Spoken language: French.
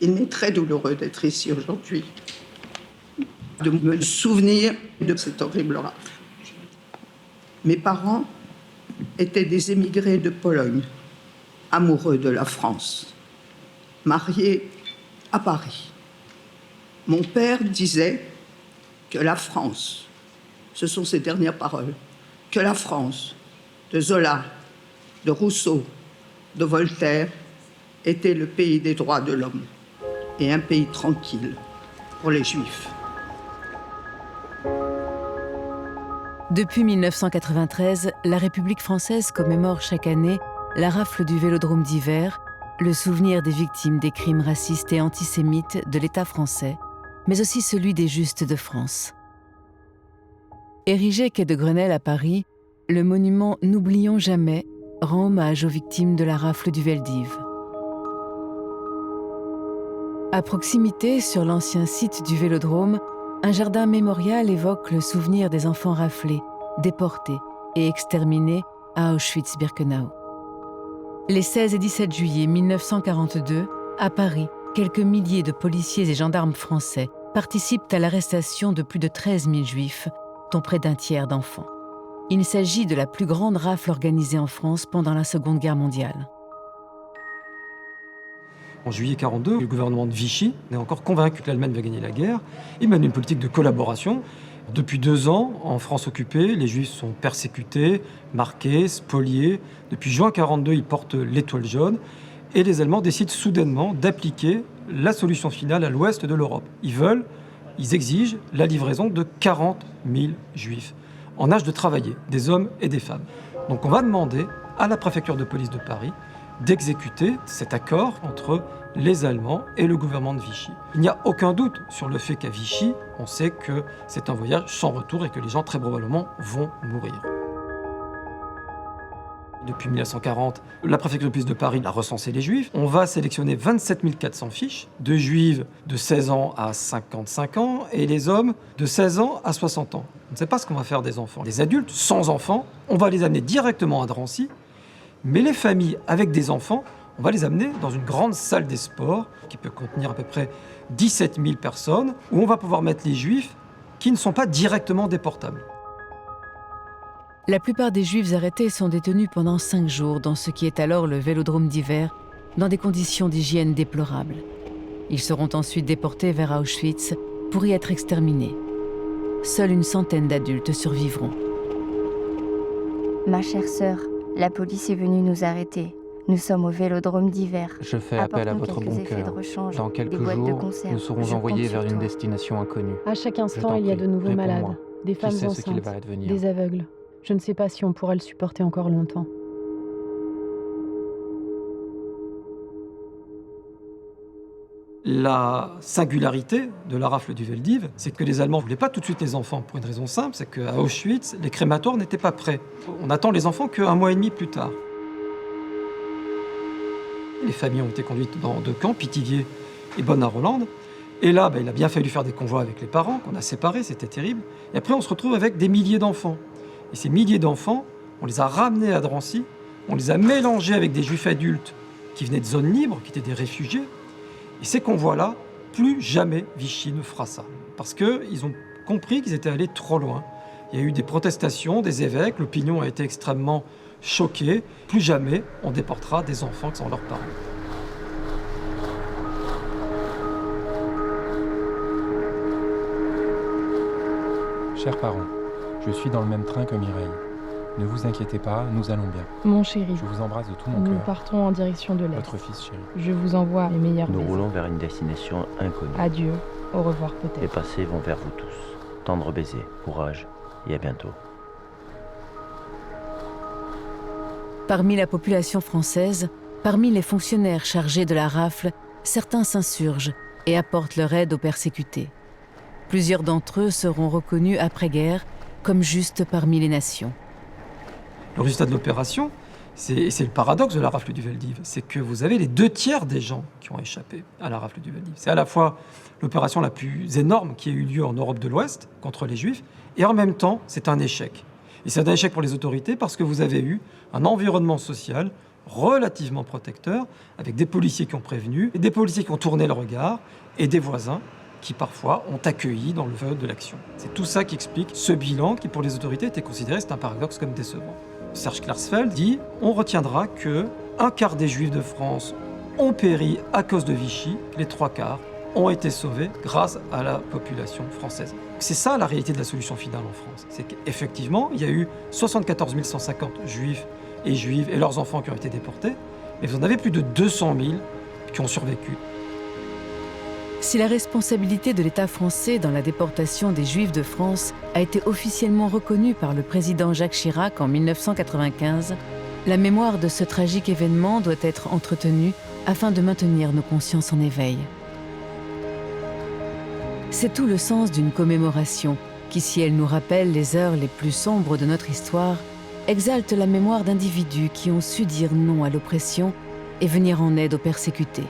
Il m'est très douloureux d'être ici aujourd'hui, de me souvenir de cette horrible rafle. Mes parents étaient des émigrés de Pologne, amoureux de la France, mariés à Paris. Mon père disait que la France, ce sont ses dernières paroles, que la France, de Zola, de Rousseau, de Voltaire, était le pays des droits de l'homme et un pays tranquille pour les Juifs. Depuis 1993, la République française commémore chaque année la rafle du Vélodrome d'hiver, le souvenir des victimes des crimes racistes et antisémites de l'État français, mais aussi celui des Justes de France. Érigé quai de Grenelle à Paris, le monument N'oublions jamais rend hommage aux victimes de la rafle du Veldiv. À proximité, sur l'ancien site du Vélodrome, un jardin mémorial évoque le souvenir des enfants raflés, déportés et exterminés à Auschwitz-Birkenau. Les 16 et 17 juillet 1942, à Paris, quelques milliers de policiers et gendarmes français participent à l'arrestation de plus de 13 000 juifs, dont près d'un tiers d'enfants. Il s'agit de la plus grande rafle organisée en France pendant la Seconde Guerre mondiale. En juillet 1942, le gouvernement de Vichy est encore convaincu que l'Allemagne va gagner la guerre. Il mène une politique de collaboration. Depuis 2 ans, en France occupée, les Juifs sont persécutés, marqués, spoliés. Depuis juin 1942, ils portent l'étoile jaune. Et les Allemands décident soudainement d'appliquer la solution finale à l'ouest de l'Europe. Ils exigent la livraison de 40 000 Juifs en âge de travailler, des hommes et des femmes. Donc on va demander à la préfecture de police de Paris d'exécuter cet accord entre les Allemands et le gouvernement de Vichy. Il n'y a aucun doute sur le fait qu'à Vichy, on sait que c'est un voyage sans retour et que les gens très probablement vont mourir. Depuis 1940, la préfecture de police de Paris a recensé les Juifs. On va sélectionner 27 400 fiches de Juifs de 16 ans à 55 ans et les hommes de 16 ans à 60 ans. On ne sait pas ce qu'on va faire des enfants. Les adultes sans enfants, on va les amener directement à Drancy. Mais les familles avec des enfants, on va les amener dans une grande salle des sports qui peut contenir à peu près 17 000 personnes, où on va pouvoir mettre les Juifs qui ne sont pas directement déportables. La plupart des Juifs arrêtés sont détenus pendant 5 jours dans ce qui est alors le Vélodrome d'hiver, dans des conditions d'hygiène déplorables. Ils seront ensuite déportés vers Auschwitz pour y être exterminés. Seule une centaine d'adultes survivront. Ma chère sœur, la police est venue nous arrêter. Nous sommes au Vélodrome d'hiver. Je fais appel à votre bon cœur. Dans quelques jours, nous serons envoyés vers une destination inconnue. À chaque instant, il y a de nouveaux malades, des femmes enceintes, des aveugles. Je ne sais pas si on pourra le supporter encore longtemps. La singularité de la rafle du Veldiv, c'est que les Allemands ne voulaient pas tout de suite les enfants pour une raison simple, c'est qu'à Auschwitz, les crématoires n'étaient pas prêts. On attend les enfants qu'1 mois et demi plus tard. Les familles ont été conduites dans 2 camps, Pithiviers et Bonne-à-Rolande. Et là, il a bien fallu faire des convois avec les parents, qu'on a séparés, c'était terrible. Et après, on se retrouve avec des milliers d'enfants. Et ces milliers d'enfants, on les a ramenés à Drancy, on les a mélangés avec des juifs adultes qui venaient de zones libres, qui étaient des réfugiés. Et ces convois-là, plus jamais Vichy ne fera ça. Parce qu'ils ont compris qu'ils étaient allés trop loin. Il y a eu des protestations, des évêques, l'opinion a été extrêmement choquée. Plus jamais on déportera des enfants qui sont leurs parents. Chers parents, je suis dans le même train que Mireille. Ne vous inquiétez pas, nous allons bien. Mon chéri, je vous embrasse de tout mon cœur. Nous partons en direction de l'Est. Votre fils chéri. Je vous envoie les meilleurs Nous baisers. roulons vers une destination inconnue. Adieu, au revoir peut-être. Les passés vont vers vous tous. Tendre baiser, courage et à bientôt. Parmi la population française, parmi les fonctionnaires chargés de la rafle, certains s'insurgent et apportent leur aide aux persécutés. Plusieurs d'entre eux seront reconnus après-guerre comme justes parmi les nations. Le résultat de l'opération, c'est le paradoxe de la rafle du Veldiv, c'est que vous avez les 2/3 des gens qui ont échappé à la rafle du Veldiv. C'est à la fois l'opération la plus énorme qui a eu lieu en Europe de l'Ouest contre les Juifs, et en même temps, c'est un échec. Et c'est un échec pour les autorités parce que vous avez eu un environnement social relativement protecteur, avec des policiers qui ont prévenu, et des policiers qui ont tourné le regard, et des voisins qui parfois ont accueilli dans le feu de l'action. C'est tout ça qui explique ce bilan qui pour les autorités était considéré, c'est un paradoxe, comme décevant. Serge Klarsfeld dit « On retiendra que 1/4 des Juifs de France ont péri à cause de Vichy, les 3/4 ont été sauvés grâce à la population française. » C'est ça la réalité de la solution finale en France. C'est qu'effectivement, il y a eu 74 150 Juifs et Juives et leurs enfants qui ont été déportés, mais vous en avez plus de 200 000 qui ont survécu. Si la responsabilité de l'État français dans la déportation des Juifs de France a été officiellement reconnue par le président Jacques Chirac en 1995, la mémoire de ce tragique événement doit être entretenue afin de maintenir nos consciences en éveil. C'est tout le sens d'une commémoration qui, si elle nous rappelle les heures les plus sombres de notre histoire, exalte la mémoire d'individus qui ont su dire non à l'oppression et venir en aide aux persécutés.